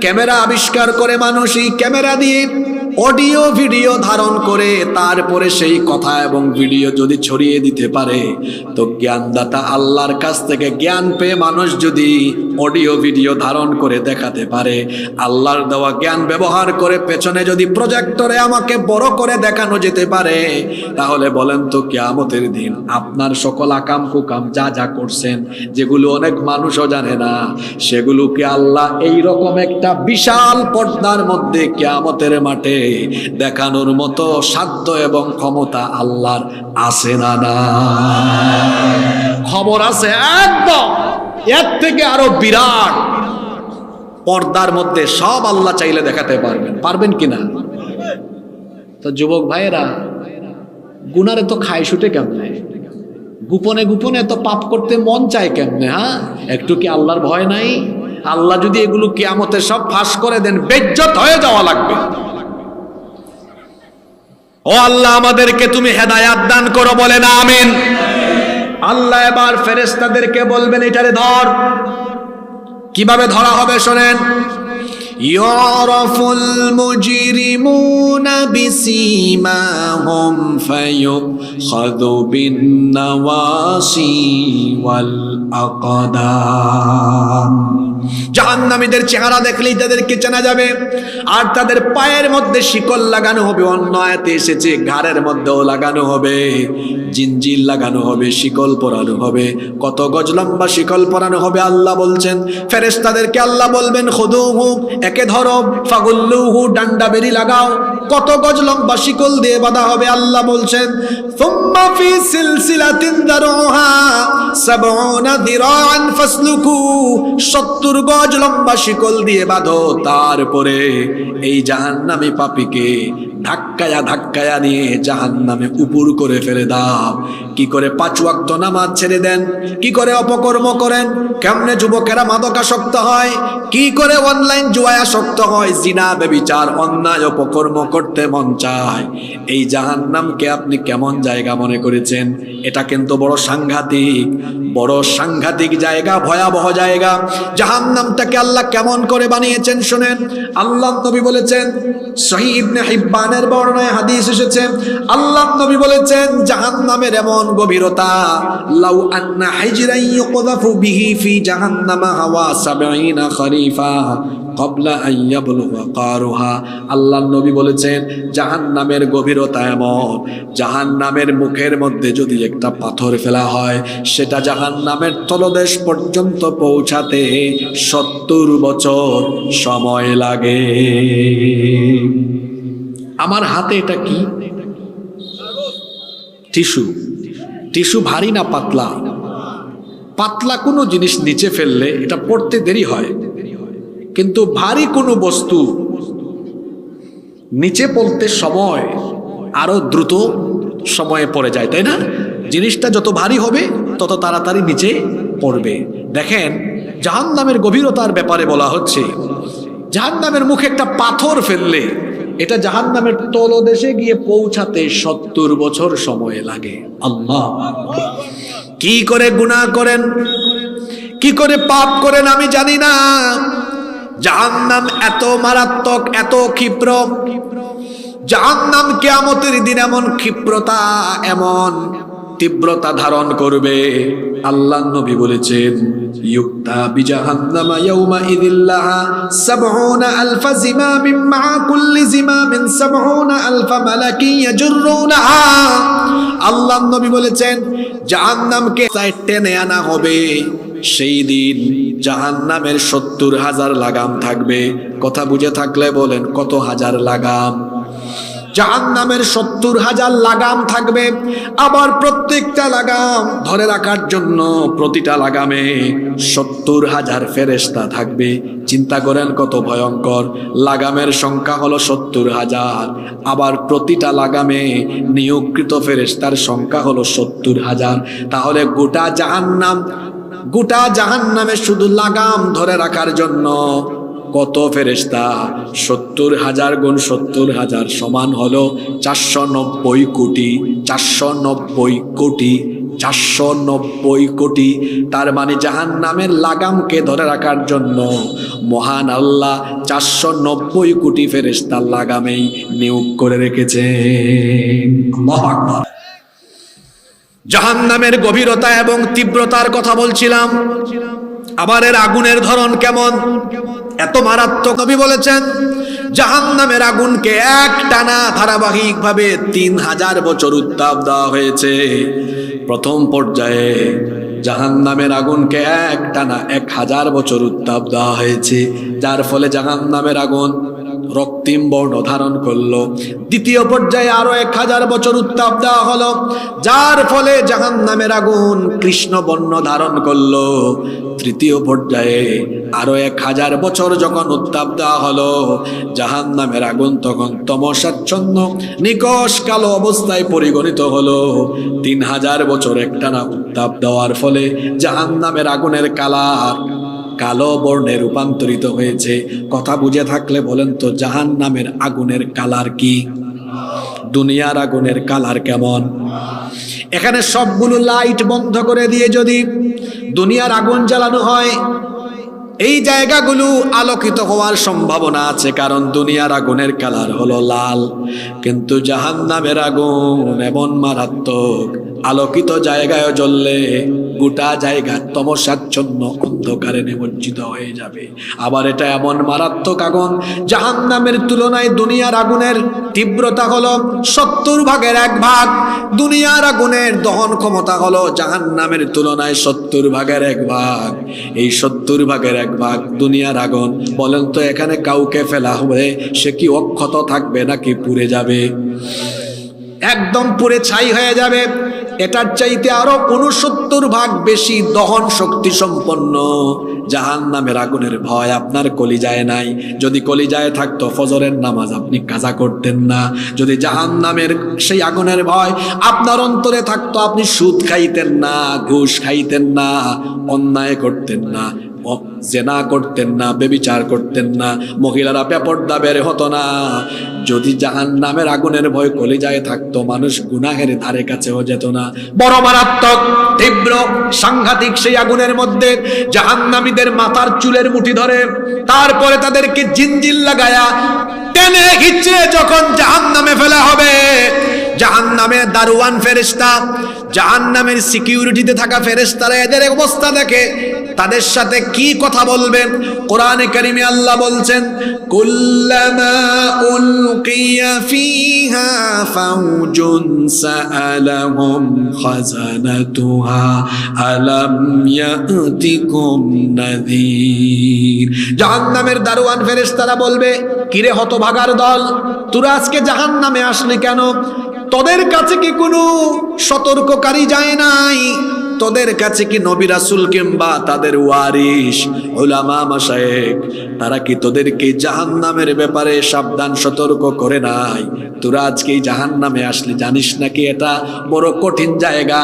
ক্যামেরা আবিষ্কার করে মানুষ। এই ক্যামেরা দিয়ে অডিও ভিডিও ধারণ করে তারপরে সেই কথা এবং ভিডিও যদি ছড়িয়ে দিতে পারে, তো জ্ঞানদাতা আল্লাহর কাছ থেকে জ্ঞান পেয়ে মানুষ যদি অডিও ভিডিও ধারণ করে দেখাতে পারে, আল্লাহর দেওয়া জ্ঞান ব্যবহার করে পেছনে যদি প্রজেক্টরে আমাকে বড় করে দেখানো যেতে পারে, তাহলে বলেন তো কিয়ামতের দিন আপনার সকল আকাম কুকাম যা যা করছেন, যেগুলো অনেক মানুষও জানে না, সেগুলোকে আল্লাহ এই রকম একটা বিশাল পর্দার মধ্যে কিয়ামতের মাঠে দেখানোর মতো সাধ্য এবং ক্ষমতা আল্লাহর আছে না? না, খবর আছে একদম। এর থেকে আরো বিরাট পর্দার মধ্যে সব আল্লাহ চাইলে দেখাতে পারবেন। পারবেন কিনা? তো যুবক ভাইয়েরা, গুনারে তো খায় শুটে কেমনে? গোপনে গোপনে তো পাপ করতে মন চায় কেমনে? হ্যাঁ, একটু কি আল্লাহর ভয় নাই? আল্লাহ যদি এগুলো কিয়ামতে সব ফাঁস করে দেন, বেজ্জত হয়ে যাওয়া লাগবে। ও আল্লাহ, আমাদেরকে তুমি হেদায়াত দান করো, বলেন আমিন। আল্লাহ এবার ফেরেশতাদেরকে বলবেন, এটারে ধর। কিভাবে ধরা হবে শোনেন। ইয়ারাফুল মুজরিমুনা বিসীমাহুম ফায়ুখাযু বিন নাওয়াসি ওয়াল আকদাম। জাহান্নামীদের চেহারা দেখলেই তাদেরকে চেনা যাবে। আর তাদের পায়ের মধ্যে শিকল লাগানো হবে। অন্য আয়াতে এসেছে ঘাড়ের মধ্যেও লাগানো হবে, জিনজির লাগানো হবে, শিকল পরানো হবে। কত গজ লম্বা শিকল পরানো হবে আল্লাহ বলছেন। ফেরেশতাদেরকে আল্লাহ বলবেন, খুদুহু, একে ধরো, ফাগুল্লুহু, ডান্ডা বেরি লাগাও। কত গজ লম্বা শিকল দিয়ে বাঁধা হবে আল্লাহ বলছেন। সুম্মা ফি সিলসিলাতিন দারউহা ৭০ যিরাআন ফাসলুকু, ৭০ গজ লম্বা শিকল দিয়ে বাঁধো। তারপরে এই জাহান্নামী পাপীকে ধাক্কায়া ধাক্কায়া নিয়ে জাহান্নামে উপর করে ফেলে দাও। কি করে ৫ ওয়াক্ত নামাজ ছেড়ে দেন, কি করে অপকর্ম করেন, কেমনে যুবকেরা মাদকাসক্ত হয়, কি করে অনলাইন জুয়ায় আসক্ত হয়, জিনা ব্যভিচার অন্যায় অপকর্ম করতে মন চায়। এই জাহান্নামকে আপনি কেমন জায়গা মনে করেছেন? এটা কিন্তু বড় সাংঘাতিক, বড় সাংঘাতিক জায়গা, ভয়াবহ জায়গা। জাহান্নামটাকে আল্লাহ কেমন করে বানিয়েছেন শুনেন। আল্লাহ নবী বলেছেন, সহিহ ইবনে হিব্বানের বর্ণনায় হাদিস এসেছে, আল্লাহ নবী বলেছেন জাহান্নামের এমন গভীরতা, লাউ আন্না হিজরান ইউকযাফু বিহি ফি জাহান্নামা হাওয়া ৭০ খরিফা ক্বাবলা আন ইয়াবলুগা কারুহা। আল্লাহ নবী বলেছেন জাহান্নামের গভীরতা এমন, জাহান্নামের মুখের মধ্যে যদি একটা পাথর ফেলা হয়, সেটা জাহান্নামের তলদেশ পর্যন্ত পৌঁছাতে ৭০ বছর সময় লাগে। আমার হাতে এটা কি? টিস্যু। টিস্যু ভারী না পাতলা? পাতলা কোনো জিনিস নিচে ফেললে এটা পড়তে দেরি হয়, কিন্তু ভারী কোনো বস্তু নিচে পড়তে সময় আরো দ্রুত সময়ে পড়ে যায়, তাই না? জিনিসটা যত ভারী হবে তত তাড়াতাড়ি নিচে পড়বে। দেখেন, জাহান্নামের গভীরতার ব্যাপারে বলা হচ্ছে, জাহান্নামের মুখে একটা পাথর ফেললে এটা জাহান্নামের তলদেশে গিয়ে পৌঁছাতে ৭০ বছর সময় লাগে। আল্লাহ, কি করে গুনাহ করেন, কি করে পাপ করেন আমি জানি না। জাহান্নাম এত মারাত্মক, এত ক্ষিপ্র। জাহান্নাম কিয়ামতের দিন এমন ক্ষিপ্রতা, এমন তীব্রতা ধারণ করবে। আল্লাহ নবী বলেছেন, ইউক্তা বিজাহান্নামা ইয়াউমা ইযিল্লাহা ৭০ আলফা জিমামিন মা কুল্লি জিমামিন ৭০ আলফা মালাকি ইয়াজুরুনাহা। আল্লাহ নবী বলেছেন জাহান্নামকে টেনে আনা হবে। সেই দিন জাহান্নামের ৭০,০০০ লাগাম থাকবে। কথা বুঝে থাকলে বলেন, কত হাজার লাগাম? জাহান্নামের ৭০,০০০ লাগাম থাকবে। আবার প্রত্যেকটা লাগাম ধরে রাখার জন্য প্রতিটা লাগামে ৭০,০০০ ফেরেশতা থাকবে। চিন্তা করেন কত ভয়ঙ্কর। লাগামের সংখ্যা হলো ৭০,০০০, আবার প্রতিটা লাগামে নিয়োগকৃত ফেরেশতার সংখ্যা হলো ৭০,০০০। তাহলে গোটা জাহান্নামে শুধু লাগাম ধরে রাখার জন্য কত ফেরেশতা? ৭০,০০০ গুণ ৭০,০০০ সমান হলো ৪৯০ কোটি। ৪৯০ কোটি, ৪৯০ কোটি। তার মানে জাহান্নামের লাগামকে ধরে রাখার জন্য মহান আল্লাহ ৪৯০ কোটি ফেরেশতার লাগামেই নিয়োগ করে রেখেছেন। আল্লাহু আকবার। জাহান্নামের গভীরতা এবং তীব্রতার কথা বলছিলাম। আবার এর আগুনের ধরন কেমন, এত মারাত্মক। নবী বলেছেন জাহান্নামের আগুনকে একটানা ধারাবাহিকভাবে ৩০০০ বছর উত্তাপ দেওয়া হয়েছে। প্রথম পর্যায়ে জাহান্নামের আগুনকে একটানা ১০০০ বছর উত্তাপ দেওয়া হয়েছে, যার ফলে জাহান্নামের আগুন রক্তিম বর্ণ ধারণ করলো। দ্বিতীয় পর্যায়ে আরো 1000 বছর উত্তাপ দেওয়া হলো, যার ফলে জাহান্নামের আগুন কৃষ্ণ বর্ণ ধারণ করলো। তৃতীয় পর্যায়ে আরো 1000 বছর যখন উত্তাপ দেওয়া হলো, জাহান্নামের আগুন তখন তমসাচ্ছন্ন নিকষ কালো অবস্থায় পরিগণিত হলো। 3000 বছর একটানা উত্তাপ দেওয়ার ফলে জাহান্নামের আগুনের কালার কালো বর্ণে রূপান্তরিত হয়েছে। কথা বুঝে থাকলে বলেন তো জাহান্নামের আগুনের কালার কি? দুনিয়ার আগুনের কালার কেমন? এখানে সবগুলো লাইট বন্ধ করে দিয়ে যদি দুনিয়ার আগুন জ্বালানো হয়, এই জায়গাগুলো আলোকিত হওয়ার সম্ভাবনা আছে, কারণ দুনিয়ার আগুনের কালার হলো লাল। কিন্তু জাহান্নামের আগুন এমন মারাত্মক, আলোকিত জায়গায় জ্বললে গোটা জায়গা তমসাচ্ছন্ন অন্ধকারে নিমজ্জিত হয়ে যাবে। আবার এটা এমন মারাত্মক আগুন, জাহান্নামের তুলনায় দুনিয়ার আগুনের তীব্রতা হলো 70 ভাগের 1 ভাগ। দুনিয়ার আগুনের দহন ক্ষমতা হলো জাহান্নামের তুলনায় 70 ভাগের 1 ভাগ। এই 70 ভাগের 1 ভাগ দুনিয়ার আগুন। বলেন তো এখানে কাউকে ফেলা হবে, সে কি অক্ষত থাকবে নাকি পুড়ে যাবে? একদম পুড়ে ছাই হয়ে যাবে। এটার চাইতে আরো 69 ভাগ বেশি দহন শক্তি সম্পন্ন জাহান্নামের আগুনের ভয় আপনার কলিজায় নাই। যদি কলিজায় থাকতো ফজরের নামাজ আপনি কাজা করতেন না। যদি জাহান্নামের সেই আগুনের ভয় আপনার অন্তরে থাকতো, আপনি সুদ খাইতেন না, ঘুষ খাইতেন না, অন্যায় করতেন না, জেনা করতেন না, ব্যভিচার করতেন না, মহিলারা বেপরদা বের হতো না। যদি জাহান্নামের আগুনের ভয় কলিজায় থাকতো, মানুষ গুনাহের ধারে কাছেও যেত না। বড় মারাত্মক, তীব্র, সাংঘাতিক সেই আগুনের মধ্যে জাহান্নামীদের মাথার চুলের মুঠি ধরে, তারপরে তাদেরকে জিনজিল লাগায়া টেনে হিচড়ে যখন জাহান্নামে ফেলা হবে, জাহান্নামের দারোয়ান ফেরেশতা, জাহান্নামের সিকিউরিটিতে থাকা ফেরেশতারা এদের অবস্থা দেখে তাদের সাথে কি কথা বলবেন? কোরআনে কারিমে আল্লাহ বলছেন, কুল্লামা উলকিয়া ফিহা ফাউজুন সাআলাহুম খাজানাতুহা আলাম ইয়াতিকুম নাযীর। জাহান্নামের দারোয়ান ফেরেশতারা বলবে, কিরে হতভাগার দল, তোরা আজকে জাহান্নামে আসলি কেন? তোদের কাছে কি কোনো সতর্ককারী যায় নাই? তোদের কাছে কি নবী রাসূল কিংবা তাদের ওয়ারিস উলামা মাশায়েখ তারা কি তোদেরকে জাহান্নামের ব্যাপারে সাবধান সতর্ক করে নাই? তোরা আজকে জাহান্নামে আসলে জানিস নাকি এটা বড় কঠিন জায়গা,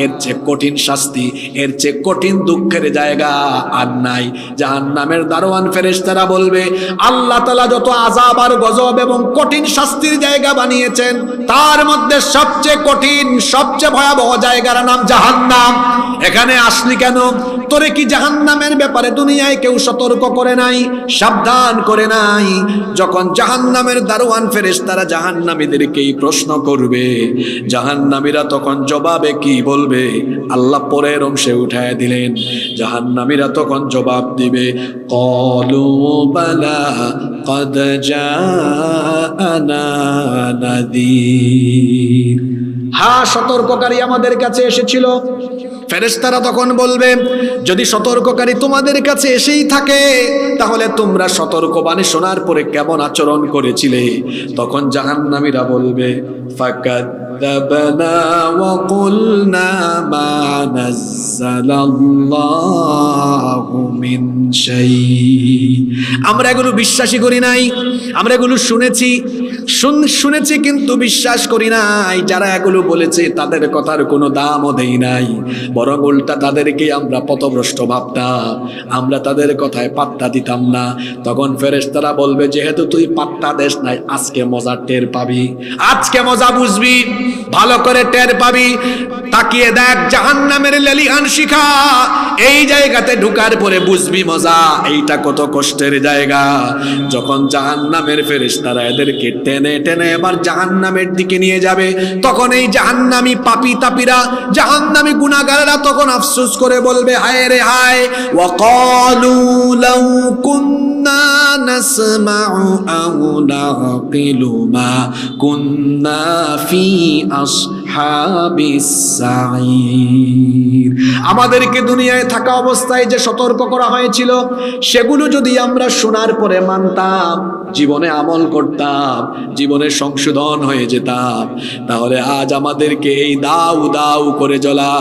এর চেয়ে কঠিন শাস্তি, এর চেয়ে কঠিন দুঃখের জায়গা আর নাই। জাহান্নামের দারোয়ান ফেরেশতারা বলবে, আল্লাহ তাআলা যত আযাব আর গজব এবং কঠিন শাস্তির জায়গা বানিয়েছেন, তার মধ্যে সবচেয়ে কঠিন, সবচেয়ে ভয়াবহ জায়গার নাম জাহান্নাম। এখানে আসলি কেন? তোরে কি জাহান্নামের ব্যাপারে দুনিয়ায় কেউ সতর্ক করে নাই, সাবধান করে নাই? যখন জাহান্নামের দারোয়ান ফেরেশতারা জাহান্নামীদেরকেই প্রশ্ন করবে, জাহান্নামীরা তখন জবাবে কি বলবে? আল্লাহ পরের অংশে উঠায় দিলেন, জাহান্নামীরা তখন জবাব দিবে, ক্বালু বালা ক্বাদ জাআনা নাযীর। হ্যাঁ, সতর্ককারী আমাদের কাছে এসেছিল। ফেরেশতারা তখন বলবে, যদি সতর্ককারী তোমাদের কাছে এসেই থাকে, তাহলে তোমরা সতর্কবাণী শোনার পরে কেমন আচরণ করেছিলে? তখন জাহান্নামীরা বলবে, ফাকাযযাবনা ওয়া কুলনা মা নাযালাল্লাহু মিন শাই। আমরা এগুলো বিশ্বাসই করি নাই, আমরা এগুলো শুনেছি কিন্তু বিশ্বাস করি নাই। যারা এগুলো বলেছে তাদের কথার কোনো দামও দেই নাই, বরং উল্টা তাদেরকে আমরা পথভ্রষ্ট ভাবতাম, আমরা তাদের কথায় পাত্তা দিতাম না। তখন ফেরেশতারা বলবে, যেহেতু তুই পাত্তা দেস নাই, আজকে মজা টের পাবি, আজকে মজা বুঝবি, ভালো করে টের পাবি। তাকিয়ে দেখ জাহান্নামের লেলিহান শিখা, এই জায়গাতে ঢুকার পরে বুঝবি মজা, এইটা কত কষ্টের জায়গা। যখন জাহান্নামের ফেরেশতারা এদেরকে টেনে টেনে এবার জাহান্নামের দিকে নিয়ে যাবে, তখন এই জাহান্নামী পাপী তাপীরা, জাহান্নামী গুনাহগারেরা তখন আফসোস করে বলবে, হায় রে হায়, ওয়া ক্বালু লাউ কুন্না নাসমাউ আও নাকিলু মা কুন্না ফি আসহাবিস সাঈর। আমাদেরকে দুনিয়ায় থাকা অবস্থায় যে সতর্ক করা হয়েছিল, সেগুলো যদি আমরা শোনার পরে মানতাম, জীবনে আমল করতাম, জীবনে সংশোধন হয়ে যেতাম, তাহলে আজ আমাদেরকে এই দাউ দাউ করে জ্বলা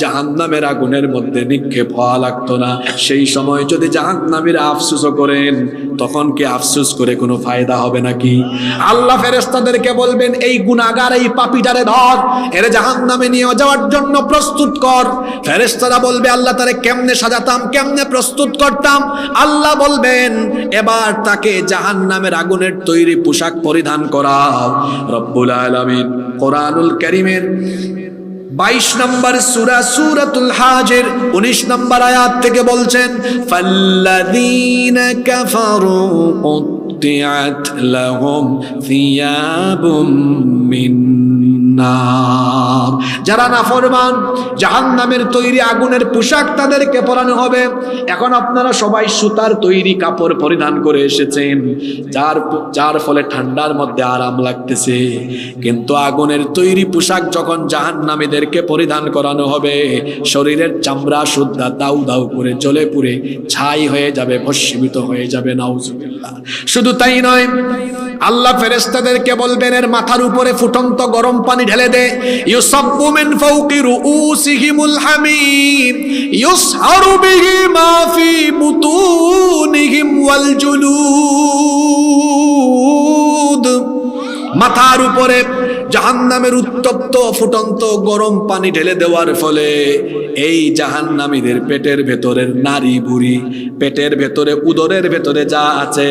জাহান্নামের আগুনের মধ্যে নিক্ষেপ হওয়া লাগতো না। সেই সময় যদি জাহান্নামীরা আফসোসও করেন, তখন কি আফসোস করে কোনো ফায়দা হবে নাকি? আল্লাহ ফেরেশতাদেরকে বলবেন, এই গুনাহগার, এই পাপীটারে ধর, এর জাহান্নামে নিয়ে যাওয়ার জন্য প্রস্তুত কর। ফেরেশতারা বলবে, আল্লাহ তারে কেমনে সাজাতাম, কেমনে প্রস্তুত করতাম? আল্লাহ বলবেন, এবার তাকে জাহান্নামের আগুনের তৈরি পোশাক পরিধান করাও। রব্বুল আলামিন কোরআনুল কারীমের 22 নম্বর সূরা সূরাতুল হাজের 19 নম্বর আয়াত থেকে বলছেন, ফাল্লাযীনা কাফারু কুত্তিআত লাহুম থিয়াবুম মিন নার। যারা নাফরমান, জাহান্নামের তৈরি আগুনের পোশাক তাদেরকে পরানো হবে। এখন আপনারা সবাই সুতার তৈরি কাপড় পরিধান করে এসেছেন, যার ফলে ঠান্ডার মধ্যে আরাম লাগতেছে, কিন্তু আগুনের তৈরি পোশাক যখন জাহান্নামীদেরকে পরিধান করানো হবে, শরীরের চামড়া সুদ্ধা দাউ দাউ করে জ্বলে পুড়ে ছাই হয়ে যাবে, ভস্মীভূত হয়ে যাবে। নাউজুবিল্লাহ। শুধু তাই নয়, আল্লাহ ফেরেশতাদেরকে বলবেন, এর মাথার উপরে ফুটন্ত গরম পানি ঢেলে দে। ইউসাব্বু মিন ফাওকি রুউসিহিমুল হামিম ইউসহারু বিহি মা ফি বুতুনিহিম ওয়াল জুলুদ। মাথার উপরে জাহান্নামের উত্তপ্ত ফুটন্ত গরম পানি ঢেলে দেওয়ার ফলে এই জাহান্নামীদের পেটের ভেতরের নারী বুড়ি, পেটের ভেতরে, উদরের ভেতরে যা আছে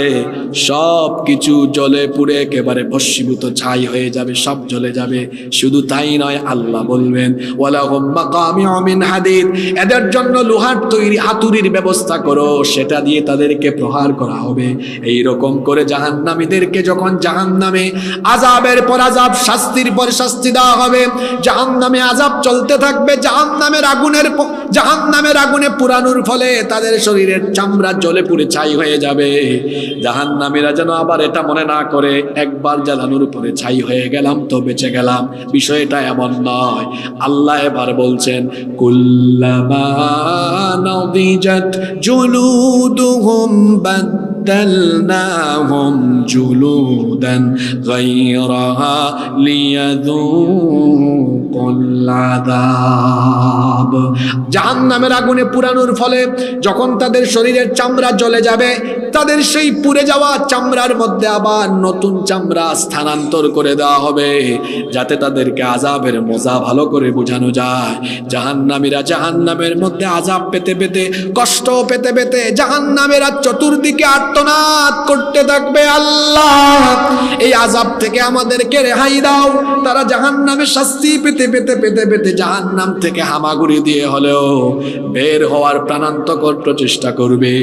সব কিছু জ্বলে পুড়ে একেবারে ভস্মীভূত ছাই হয়ে যাবে, সব জ্বলে যাবে। শুধু তাই নয়, আল্লাহ বলবেন, ওয়ালাহুম মাকামিউ মিন হাদিদ, এদের জন্য লোহার তৈরি হাতুড়ির ব্যবস্থা করো, সেটা দিয়ে তাদেরকে প্রহার করা হবে। এই রকম করে জাহান্নামীদেরকে যখন জাহান্নামে আযাবের পর আযাব, শাস্তির পর শাস্তি দেওয়া হবে, জাহান্নামে আযাব চলতে থাকবে, জাহান্নামের আগুনে পুরানোর ফলে তাদের শরীরের চামড়া জ্বলে পুড়ে ছাই হয়ে যাবে। জাহান্নামীরা যেন আবার এটা মনে না করে, একবার জ্বালানোর উপরে ছাই হয়ে গেলাম তো বেঁচে গেলাম, বিষয়টা এমন নয়। আল্লাহ এবার বলছেন, কুল্লামা নাদিজাত জুলুদুহুম বাদদালনাহুম জুলুদান গায়রাহা লিয়াযুকুল আযাব। জাহান্নামের আগুনে পুরানোর ফলে যখন তাদের শরীরের চামড়া জ্বলে যাবে, তাদের সেই পুড়ে যাওয়া চামড়ার মধ্যে আবার নতুন চামড়া স্থানান্তর করে দেওয়া হবে, যাতে তাদেরকে আযাবের মজা ভালো করে বোঝানো যায়। জাহান্নামীরা জাহান্নামের মধ্যে আযাব পেতে পেতে, কষ্ট পেতে পেতে জাহান্নামীরা চতুর্দিকে আর্তনাদ করতে থাকবে, আল্লাহ এই আযাব থেকে আমাদেরকে রেহাই দাও। তারা জাহান্নামে শাস্তি পেতে পেতে পেতে পেতে জাহান্নাম থেকে হামাগুড়ি দিয়ে হলেও বের হওয়ার প্রাণান্তকর প্রচেষ্টা করবে।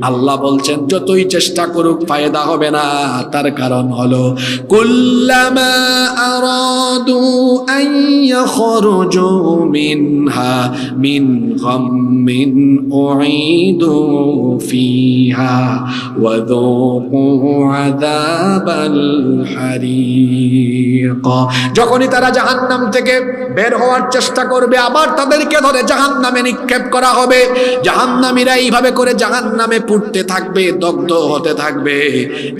আল্লাহ বলছেন, যতই চেষ্টা করুক ফায়দা হবে না। তার কারণ হলো, কুল্লামা আরাদু আন ইয়াখরুজু মিনহা মিন গাম্মিন উঈদু ফিহা ওয়া যুকু আযাবাল হারিক। যখনই তারা জাহান্নাম থেকে বের হওয়ার চেষ্টা করবে, আবার তাদেরকে ধরে জাহান্নামে নিক্ষেপ করা হবে। জাহান্নামীরা এইভাবে করে জাহান্নামে পুড়তে থাকবে, দগ্ধ হতে থাকবে,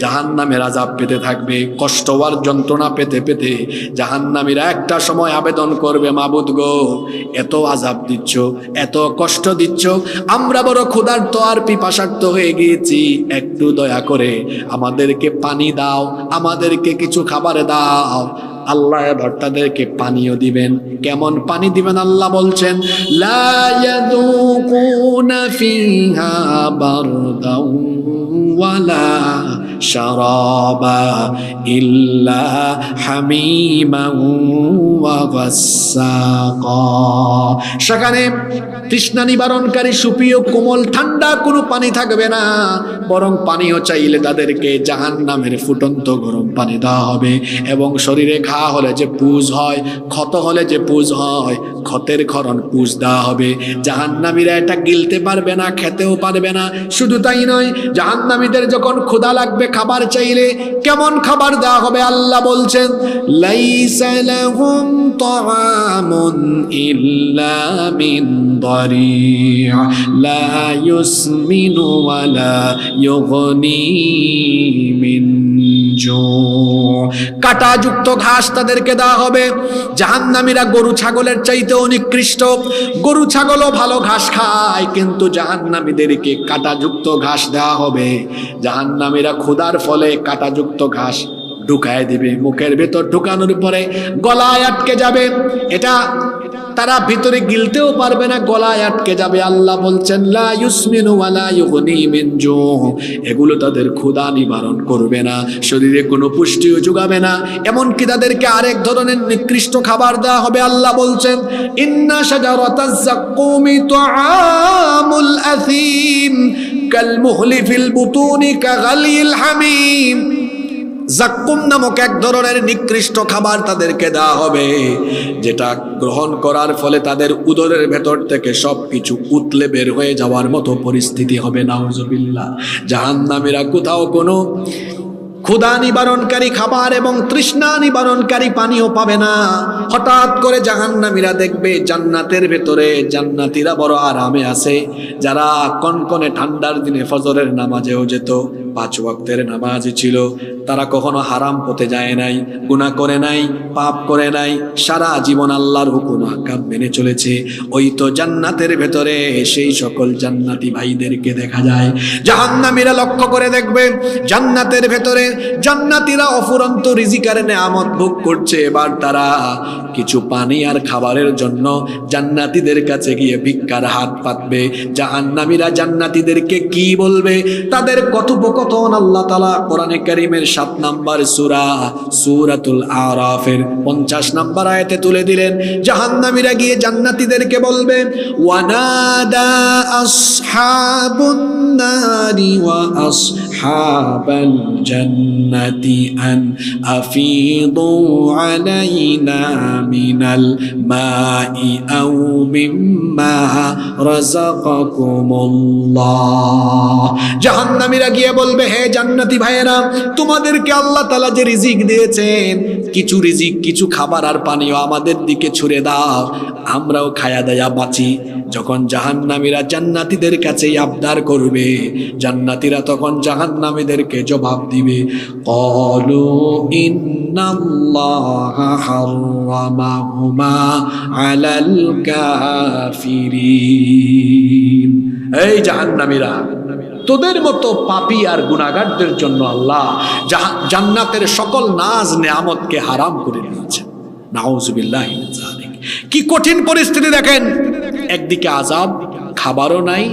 জাহান্নামের আযাব পেতে থাকবে, কষ্ট আর যন্ত্রণা পেতে পেতে জাহান্নামীরা একটা সময় আবেদন করবে, মাবুদ গো, এত আযাব দিচ্ছ, এত কষ্ট দিচ্ছ, আমরা বড় ক্ষুধার্ত আর পিপাসার্ত হয়ে গিয়েছি, একটু দয়া করে আমাদেরকে পানি দাও, আমাদেরকে কিছু খাবার দাও। আল্লাহ এবার তাদেরকে পানিও দিবেন। কেমন পানি দিবেন? আল্লাহ বলছেন, লা ইয়াযুকুনা ফিহা বারদাও ওয়ালা শারাবা ইল্লা হামিমান ওয়া গাসসাকা। সেখানে তৃষ্ণা নিবারণকারী সুপ্রিয় কোমল ঠান্ডা কোনো পানি থাকবে না, বরং পানিও চাইলে তাদেরকে জাহান্নামের ফুটন্ত গরম পানি দেওয়া হবে। এবং শরীরে ঘা হলে যে পুজ হয়, ক্ষত হলে যে পুজ হয়, ক্ষতের ক্ষরণ পুজ দেওয়া হবে। জাহান্নামীরা এটা গিলতে পারবে না, খেতেও পারবে না। শুধু তাই নয়, জাহান্নামীদের যখন ক্ষুধা লাগবে, খাবার চাইলে কেমন খাবার দেওয়া হবে? আল্লাহ বলছেন, লাইসা লাহুম তাআমুন ইল্লা মিন দারি' লা ইউসমিনু ওয়া লা ইউগনি মিন জু'। কাঁটাযুক্ত ঘাস তাদেরকে দেওয়া হবে। জাহান্নামীরা গরু ছাগলের চাইতেও নিকৃষ্ট। গরু ছাগলও ভালো ঘাস খায়, কিন্তু জাহান্নামীদেরকে কাঁটাযুক্ত ঘাস দেওয়া হবে। জাহান্নামীরা ক্ষুধার ফলে কাঁটাযুক্ত ঘাস ঢুকায় দিবে, মুখের ভেতর ঢুকানোর পরে গলায় আটকে যাবে। এটা তারা ভিতরে গিলতেও পারবে না, গলায় আটকে যাবে। আল্লাহ বলছেন লা ইউসমিনু ওয়া লা ইউগনি মিন জু'। এগুলো তাদের ক্ষুধা নিবারণ করবে না, শরীরে কোনো পুষ্টিও যোগাবে না। এমনকি তাদেরকে আরেক ধরনের নিকৃষ্ট খাবার দেওয়া হবে। আল্লাহ বলছেন ইন্না শাজারাতাজ যাক্কুমি তুআমুল আথিম কাল মুহলি ফিল বুতুনি কাগালিল হামিম। জাক্কুম নামক এক ধরনের নিকৃষ্ট খাবার তাদেরকে দেওয়া হবে, যেটা গ্রহণ করার ফলে তাদের উদরের ভেতর থেকে সবকিছু উতলে বের হয়ে যাওয়ার মতো পরিস্থিতি হবে। নাউজুবিল্লাহ। জাহান্নামীরা কোথাও কোনো ক্ষুধা নিবারণকারী খাবার এবং তৃষ্ণা নিবারণকারী পানিও পাবে না। হঠাৎ করে জাহান্নামীরা দেখবে জান্নাতের ভেতরে জান্নাতীরা বড় আরামে আছে। যারা কনকনে ঠান্ডার দিনে ফজরের নামাজেও যেত, 5 ওয়াক্তের নামাজি ছিল, তারা কখনো হারাম পথে যায় নাই, গুনাহ করে নাই, পাপ করে নাই, সারা জীবন আল্লাহর হুকুম আহকাম মেনে চলেছে। ওই তো জান্নাতের ভেতরে সেই সকল জান্নাতি ভাইদেরকে দেখা যায়। জাহান্নামীরা লক্ষ্য করে দেখবে জান্নাতের ভেতরে জান্নাতীরা অফুরন্ত রিজিকের নেয়ামত ভোগ করছে। এবার তারা কিছু পানি আর খাবারের জন্য জান্নাতীদের কাছে গিয়ে ভিক্ষার হাত পাতবে। জাহান্নামীরা জান্নাতীদেরকে কি বলবে, তাদের কথোপকথন আল্লাহ তাআলা কোরআনে কারীমের 7 নম্বর সূরা সূরাতুল আরাফের 50 নম্বর আয়াতে তুলে দিলেন। জাহান্নামীরা গিয়ে জান্নাতীদেরকে বলবে ওয়ানাদা আসহাবুন নারি ওয়া আসহাবাল জান্নাতি আন আফিদু আলাইনা মিনাল মাই আও মিম্মা রাযাকাকুমুল্লাহ। জাহান্নামীরা গিয়ে বলবে হে জান্নাতি ভাইয়েরা, তোমাদেরকে আল্লাহ তাআলা যে রিজিক দিয়েছেন, কিছু রিজিক, কিছু খাবার আর পানীয় আমাদের দিকে ছুড়ে দাও, আমরাও খায়া দায়া বাঁচি। যখন জাহান্নামীরা জান্নাতীদের কাছে আবদার করবে, জান্নাতীরা তখন জাহান্নামীদেরকে জবাব দিবে ক্বালু ইন্নাল্লাহা হাররামাহুমা আলাল কাফিরিন। এই জাহান্নামীরা, তোদের মতো পাপী আর গুনাহগারদের জন্য আল্লাহ জান্নাতের সকল নাজ নেয়ামতকে হারাম করে দিয়েছেন। নাউজুবিল্লাহি মিন যালিক। কি কঠিন পরিস্থিতি দেখেন, একদিকে আযাব, খাবারও নাই,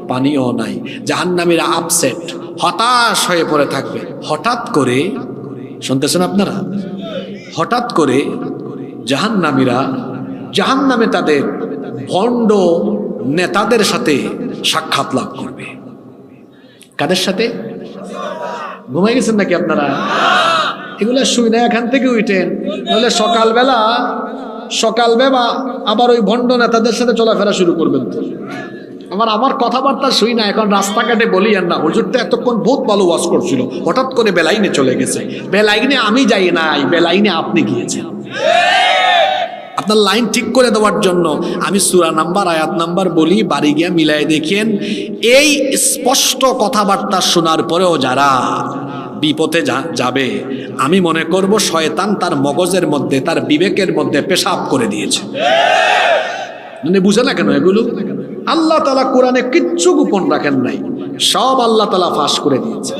পানিও নাই। জাহান্নামীরা আপসেট, হতাশ হয়ে পড়ে থাকবে। হঠাৎ করে, শুনতেছেন আপনারা, হঠাৎ করে জাহান্নামীরা জাহান্নামে তাদের ভণ্ড নেতাদের সাথে সাক্ষাৎ লাভ করবে। কাদের সাথে? ঘুমাই গেছেন নাকি আপনারা? এগুলা শুই না, এখান থেকে উঠেন, নাহলে সকালবেলা আবার ওই ভণ্ড নেতাদের সাথে চলাফেরা শুরু করবেন। তো আমার কথাবার্তা শুই না, এখন রাস্তাঘাটে বলি আর না, হুজুরটা এতক্ষণ বহুত ভালো ওয়াজ করছিল, হঠাৎ করে বেলাইনে চলে গেছে। বেলাইনে আমি যাই নাই, বেলাইনে আপনি গিয়েছেন। আপনার লাইন ঠিক করে দেওয়ার জন্য আমি সূরা নাম্বার, আয়াত নাম্বার বলি, বাড়ি গিয়ে মিলাই দেখেন। এই স্পষ্ট কথাবার্তা শোনার পরেও যারা বিপথে যাবে, আমি মনে করব শয়তান তার মগজের মধ্যে, তার বিবেকের মধ্যে পেশাব করে দিয়েছে। মানে বুঝে না কেন এগুলো? আল্লাহ তাআলা কোরআনে কিচ্ছু গোপন রাখেন নাই, সব আল্লাহ তাআলা ফাঁস করে দিয়েছে।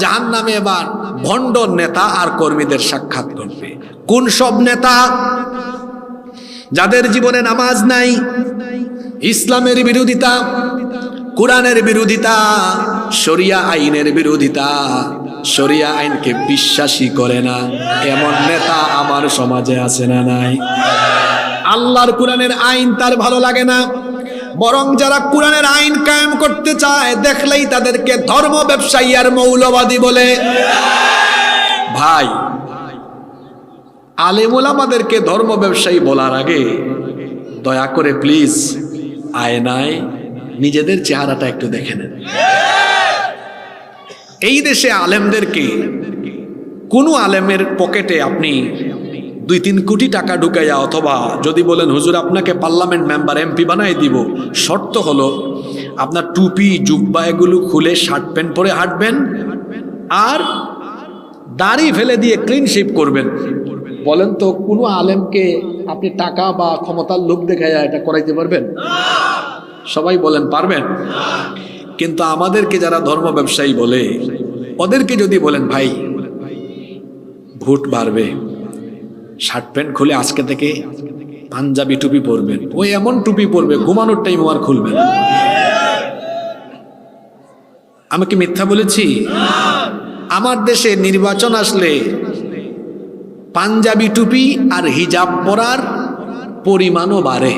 জাহান্নামে এবার ভণ্ড নেতা আর কর্মীদের সাক্ষাৎ করবে। কোন সব নেতা? যাদের জীবনে নামাজ নাই, ইসলামের বিরোধিতা, কোরআনের বিরোধিতা, শরিয়া আইনের বিরোধিতা, শরিয়া আইনকে বিশ্বাসী করে না, এমন নেতা আমার সমাজে আছে না নাই? আল্লাহর কোরআনের আইন তার ভালো লাগে না, বরং যারা কোরআনের আইন কায়েম করতে চায়, দেখলেই তাদেরকে ধর্ম ব্যবসায়ী আর মৌলবাদী বলে। ভাই, আলেম ওলামাদেরকে ধর্ম ব্যবসায়ী বলার আগে দয়া করে প্লিজ আয়নায় নিজেদের চেহারাটা একটু দেখে নেন। এই দেশে আলেমদেরকে, কোন আলেমের পকেটে আপনি 2-3 কোটি টাকা ঢুকাইয়া, অথবা যদি বলেন হুজুর আপনাকে পার্লামেন্ট মেম্বার এমপি বানাই দিব, শর্ত হলো আপনার টুপি জুব্বা এগুলো খুলে শার্ট প্যান্ট পরে হাঁটবেন আর দাড়ি ফেলে দিয়ে ক্লিন শেভ করবেন। বলেন তো কোনো আলেমকে আপনি টাকা বা ক্ষমতার লোভ দেখাইয়া এটা করাইতে পারবেন? সবাই বলেন পারবেন? কিন্তু আমাদেরকে যারা ধর্ম ব্যবসায়ী বলে, ওদেরকে যদি বলেন ভাই ভোট বাড়বে, শার্ট প্যান্ট খুলে আজকে থেকে পাঞ্জাবি টুপি পরবেন, ওই এমন টুপি পরবে ঘুমানোর টাইম আর খুলবেন। আমি কি মিথ্যা বলেছি? আমার দেশে নির্বাচন আসলে পাঞ্জাবি টুপি আর হিজাব পরার পরিমাণও বাড়ে।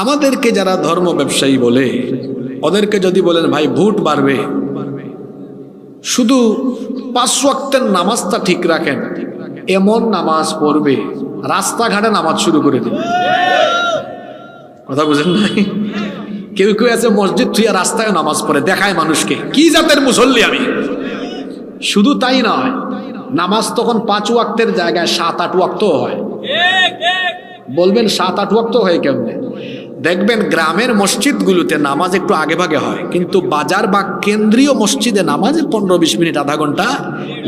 আমাদেরকে যারা ধর্ম ব্যবসায়ী বলে, ওদেরকে যদি বলেন ভাই ভোট বাড়বে, শুধু 5 ওয়াক্তের নামাজটা ঠিক রাখেন, এমন নামাজ পড়বে রাস্তাঘাটে নামাজ শুরু করে দিবে। কথা বুঝেন নাই? কেউ কেউ আছে মসজিদ থুইয়া রাস্তায় নামাজ পড়ে, দেখায় মানুষকে কি জাতের মুসল্লি আমি। শুধু তাই নয়, নামাজ তখন 5 ওয়াক্তের জায়গায় 7-8 ওয়াক্তও হয়। বলবেন 7-8 ওয়াক্ত হয় কেমনে? দেখবেন গ্রামের মসজিদগুলোতে নামাজ একটু আগে ভাগে হয়, কিন্তু বাজার বা কেন্দ্রীয় মসজিদে নামাজ 15-20 মিনিট আধা ঘন্টা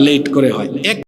লেট করে হয়।